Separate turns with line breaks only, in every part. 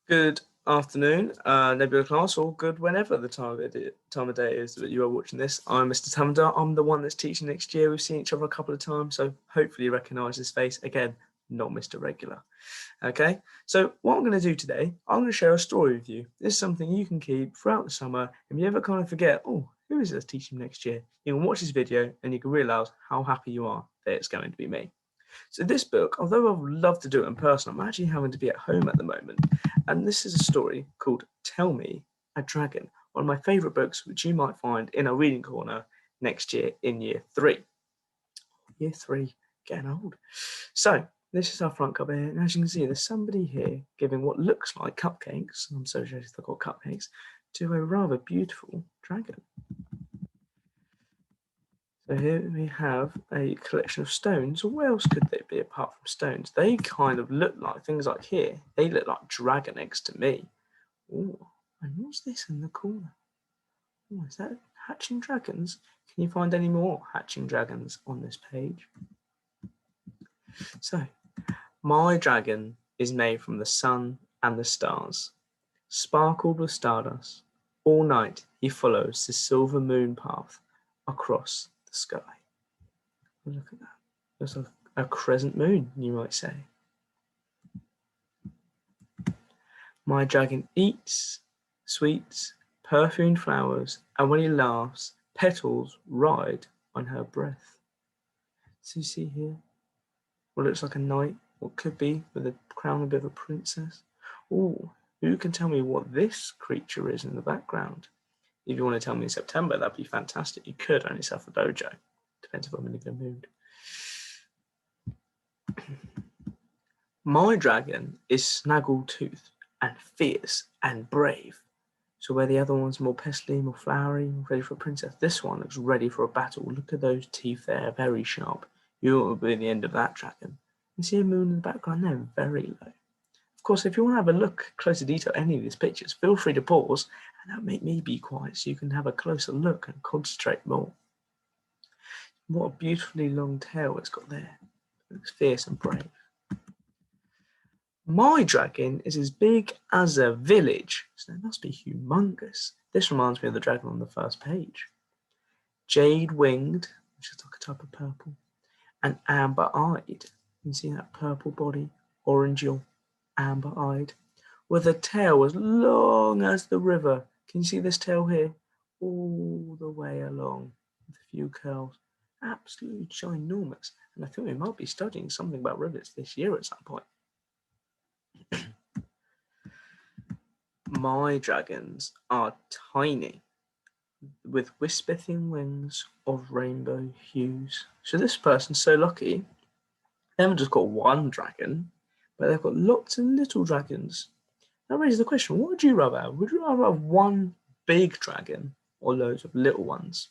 Good afternoon, Nebula class, or good whenever the time of day is that you are watching this. I'm Mr Tavender. I'm the one that's teaching next year. We've seen each other a couple of times, so hopefully you recognise this face. Again, not Mr Regular. Okay, so what I'm going to do today, I'm going to share a story with you. This is something you can keep throughout the summer. If you ever kind of forget, oh, who is this teaching next year? You can watch this video and you can realise how happy you are that it's going to be me. So this book, although I would love to do it in person, I'm actually having to be at home at the moment. And this is a story called Tell Me a Dragon, one of my favourite books, which you might find in our reading corner next year in year 3. Year 3, getting old. So this is our front cover here. And as you can see, there's somebody here giving what looks like cupcakes, I'm so sure they're called cupcakes, to a rather beautiful dragon. So here we have a collection of stones. Where else could they be apart from stones? They kind of look like things like here. They look like dragon eggs to me. Oh, and what's this in the corner? Oh, is that hatching dragons? Can you find any more hatching dragons on this page? So, my dragon is made from the sun and the stars, sparkled with stardust. All night he follows the silver moon path across the sky. Look at that. There's a crescent moon, you might say. My dragon eats sweets, perfumed flowers, and when he laughs, petals ride on her breath. So you see here what looks like a knight, what could be with a crown a bit of a princess. Oh, who can tell me what this creature is in the background? If you want to tell me in September, that'd be fantastic. You could own yourself a dojo. Depends if I'm in a good mood. My dragon is snaggle-toothed and fierce and brave. So where the other one's more pestly, more flowery, ready for a princess, this one looks ready for a battle. Look at those teeth there, very sharp. You will be the end of that dragon. You see a moon in the background there, very low. Of course, if you want to have a look closer detail at any of these pictures, feel free to pause and that'll make me be quiet so you can have a closer look and concentrate more. What a beautifully long tail it's got there. It looks fierce and brave. My dragon is as big as a village, so it must be humongous. This reminds me of the dragon on the first page. Jade-winged, which is like a type of purple, and amber-eyed. You can see that purple body, orangey, amber-eyed, with a tail as long as the river. Can you see this tail here? All the way along, with a few curls. Absolutely ginormous. And I think we might be studying something about rivers this year at some point. My dragons are tiny, with whisper-thin wings of rainbow hues. So this person's so lucky. They haven't just got one dragon, but they've got lots of little dragons. That raises the question, what would you rather have? Would you rather have one big dragon or loads of little ones?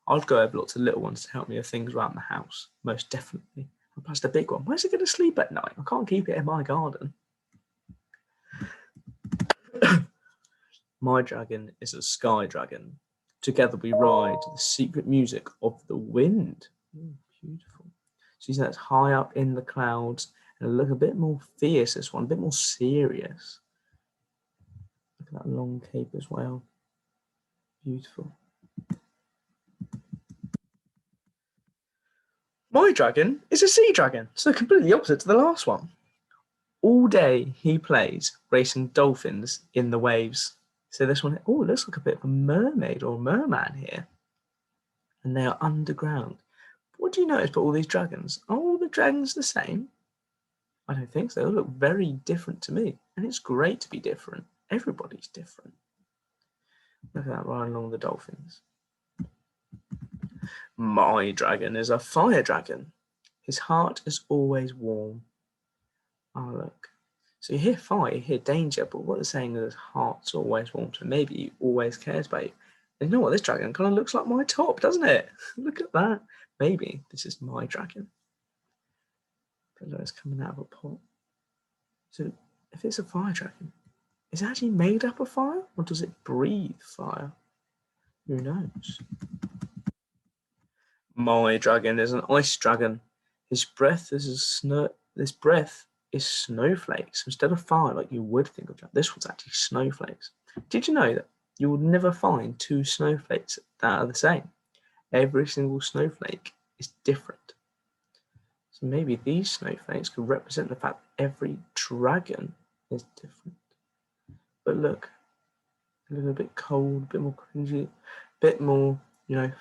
I'd go have lots of little ones to help me with things around the house, most definitely. And plus the big one, where's it going to sleep at night? I can't keep it in my garden. My dragon is a sky dragon. Together we ride the secret music of the wind. Ooh, beautiful. So you see that's high up in the clouds and look a bit more fierce, this one, a bit more serious. Look at that long cape as well. Beautiful. My dragon is a sea dragon, so completely opposite to the last one. All day he plays racing dolphins in the waves. So this one, oh, it looks like a bit of a mermaid or a merman here. And they are underground. What do you notice about all these dragons? Are all the dragons the same? I don't think so. They all look very different to me. And it's great to be different. Everybody's different. Look at that riding along the dolphins. My dragon is a fire dragon. His heart is always warm. Oh, look. So you hear fire, you hear danger, but what they're saying is his heart's always warm, so maybe he always cares about you. And you know what, this dragon kind of looks like my top, doesn't it? Look at that. Maybe this is my dragon. But look, it's coming out of a pot. So if it's a fire dragon, is it actually made up of fire, or does it breathe fire? Who knows? My dragon is an ice dragon. His breath is is snowflakes. Instead of fire, like you would think of, this one's actually snowflakes. Did you know that you will never find two snowflakes that are the same? Every single snowflake is different. So maybe these snowflakes could represent the fact that every dragon is different. But look, a little bit cold, a bit more cringy, a bit more,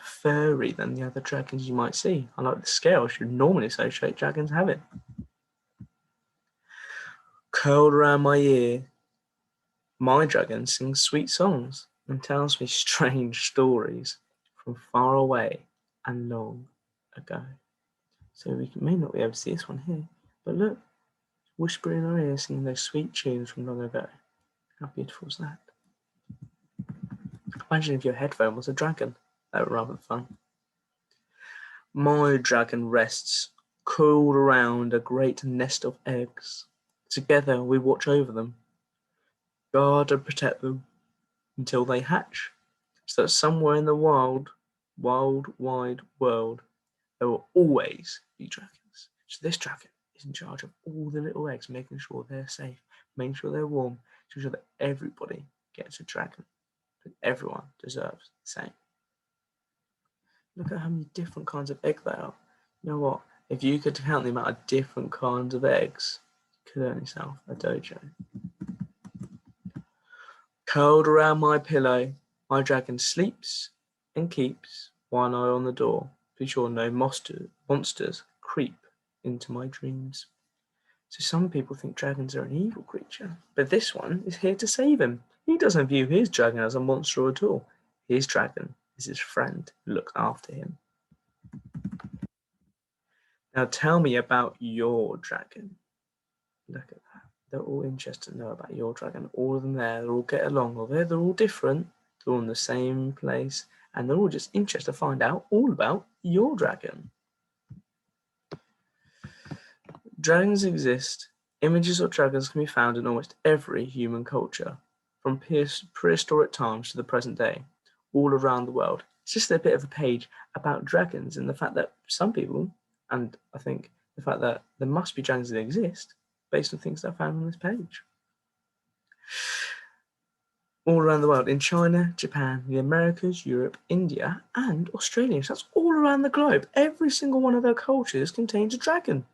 furry than the other dragons you might see. Unlike the scales you normally associate dragons having. Curled around my ear, my dragon sings sweet songs and tells me strange stories from far away and long ago. So we may not be able to see this one here, but look, whispering in our ear, singing those sweet tunes from long ago. How beautiful is that? Imagine if your headphone was a dragon. That would be rather fun. My dragon rests, coiled around a great nest of eggs. Together we watch over them, guard and protect them until they hatch, so that somewhere in the wide world, there will always be dragons. So this dragon is in charge of all the little eggs, making sure they're safe, making sure they're warm, to ensure that everybody gets a dragon, but everyone deserves the same. Look at how many different kinds of egg there are. You know what? If you could count the amount of different kinds of eggs, you could earn yourself a dojo. Curled around my pillow, my dragon sleeps and keeps one eye on the door, to be sure no monsters creep into my dreams. So some people think dragons are an evil creature, but this one is here to save him. He doesn't view his dragon as a monster at all. His dragon is his friend who looks after him. Now tell me about your dragon. Look at that. They're all interested to know about your dragon. All of them there, they all get along. Although they're all different, they're all in the same place, and they're all just interested to find out all about your dragon. Dragons exist. Images of dragons can be found in almost every human culture, from prehistoric times to the present day, all around the world. It's just a bit of a page about dragons and the fact that some people, and I think the fact that there must be dragons that exist, based on things that I found on this page. All around the world, in China, Japan, the Americas, Europe, India, and Australia. So that's all around the globe. Every single one of their cultures contains a dragon.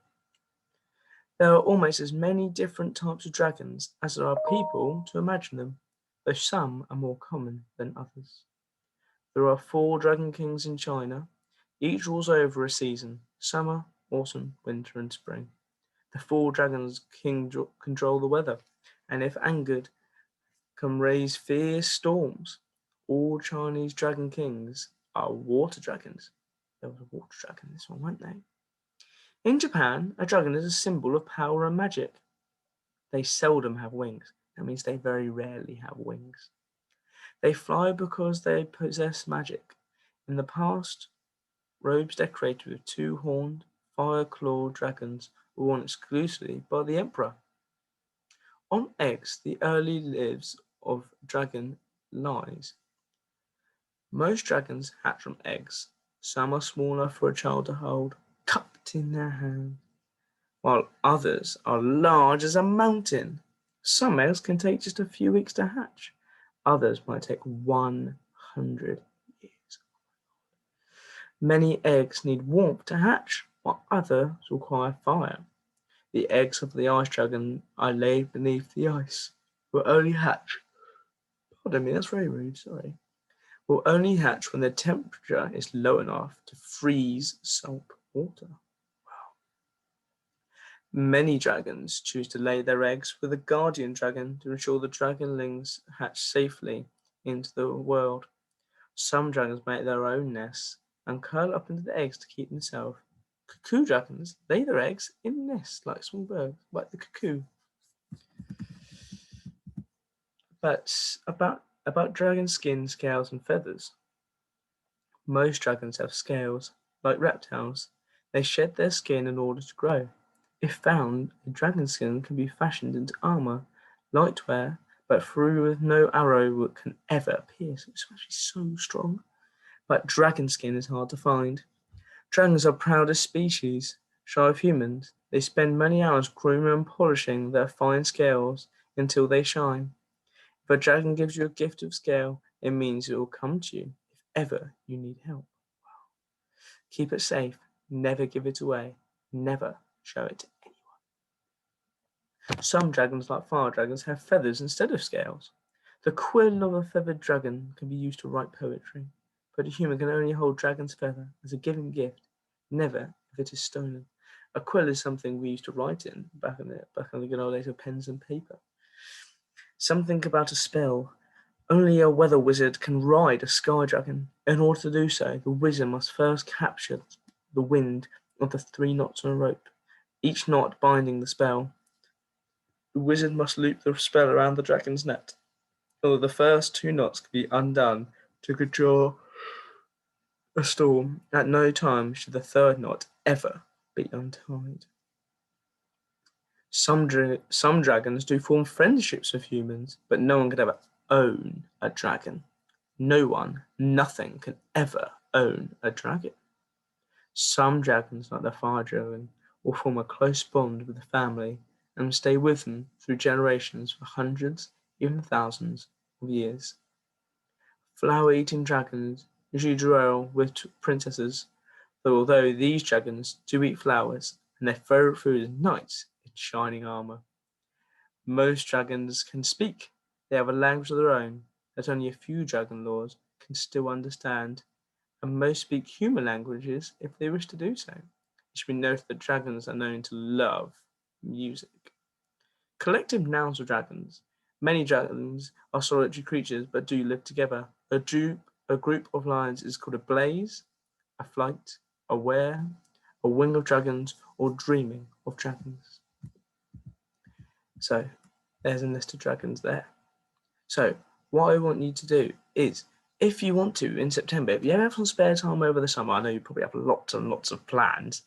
There are almost as many different types of dragons as there are people to imagine them, though some are more common than others. There are 4 dragon kings in China. Each rules over a season: summer, autumn, winter, and spring. The 4 dragons control the weather, and if angered, can raise fierce storms. All Chinese dragon kings are water dragons. There was a water dragon, this one, weren't they? In Japan, a dragon is a symbol of power and magic. They seldom have wings. That means they very rarely have wings. They fly because they possess magic. In the past, robes decorated with 2-horned, fire-clawed dragons were worn exclusively by the emperor. On eggs, the early lives of dragon lies. Most dragons hatch from eggs. Some are small enough for a child to hold, cupped in their hand, while others are large as a mountain. Some eggs can take just a few weeks to hatch. Others might take 100 years. Many eggs need warmth to hatch, while others require fire. The eggs of the ice dragon are laid beneath the ice, will only hatch. Pardon me, that's very rude, sorry. Will only hatch when the temperature is low enough to freeze salt water. Wow. Many dragons choose to lay their eggs with a guardian dragon to ensure the dragonlings hatch safely into the world. Some dragons make their own nests and curl up into the eggs to keep themselves. Cuckoo dragons lay their eggs in nests like small birds, like the cuckoo. But about dragon skin, scales, and feathers. Most dragons have scales, like reptiles. They shed their skin in order to grow. If found, a dragon skin can be fashioned into armor, light wear, but through with no arrow can ever pierce. It's actually so strong. But dragon skin is hard to find. Dragons are proudest species, shy of humans. They spend many hours grooming and polishing their fine scales until they shine. If a dragon gives you a gift of scale, it means it will come to you if ever you need help. Keep it safe, never give it away, never show it to anyone. Some dragons, like fire dragons, have feathers instead of scales. The quill of a feathered dragon can be used to write poetry, but a human can only hold dragon's feather as a given gift, never if it is stolen. A quill is something we used to write in back in the good old days of pens and paper. Something about a spell. Only a weather wizard can ride a sky dragon. In order to do so, the wizard must first capture the wind of the 3 knots on a rope, each knot binding the spell. The wizard must loop the spell around the dragon's neck, although the first 2 knots can be undone to conjure a storm. At no time should the 3rd knot ever be untied. Some dragons do form friendships with humans, but no one could ever own a dragon. No one, nothing can ever own a dragon. Some dragons, like the fire dragon, will form a close bond with the family and stay with them through generations for hundreds, even thousands of years. Flower-eating dragons usually dwell with princesses, though although these dragons do eat flowers, and their favourite food is knights in shining armour. Most dragons can speak. They have a language of their own that only a few dragon lords can still understand, and most speak human languages if they wish to do so. It should be noted that dragons are known to love music. Collective nouns of dragons. Many dragons are solitary creatures but do live together. A group of lions is called a blaze, a flight, a ware, a wing of dragons, or dreaming of dragons. So there's a list of dragons there. So what I want you to do is, if you want to, in September, if you ever have some spare time over the summer, I know you probably have lots and lots of plans,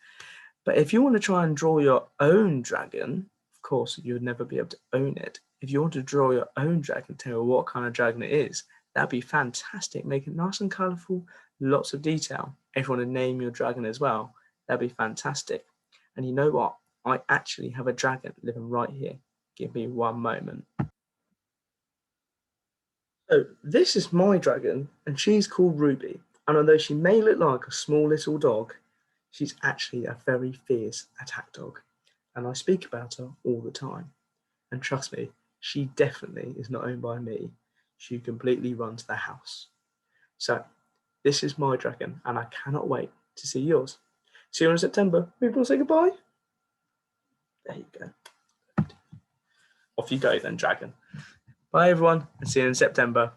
but if you want to try and draw your own dragon, of course, you would never be able to own it. If you want to draw your own dragon, tell me what kind of dragon it is, that'd be fantastic. Make it nice and colourful, lots of detail. If you want to name your dragon as well, that'd be fantastic. And you know what? I actually have a dragon living right here. Give me one moment. So this is my dragon, and she's called Ruby. And although she may look like a small little dog, she's actually a very fierce attack dog. And I speak about her all the time. And trust me, she definitely is not owned by me. She completely runs the house. So this is my dragon, and I cannot wait to see yours. See you in September. People say goodbye. There you go. Off you go then, dragon. Bye everyone, and see you in September.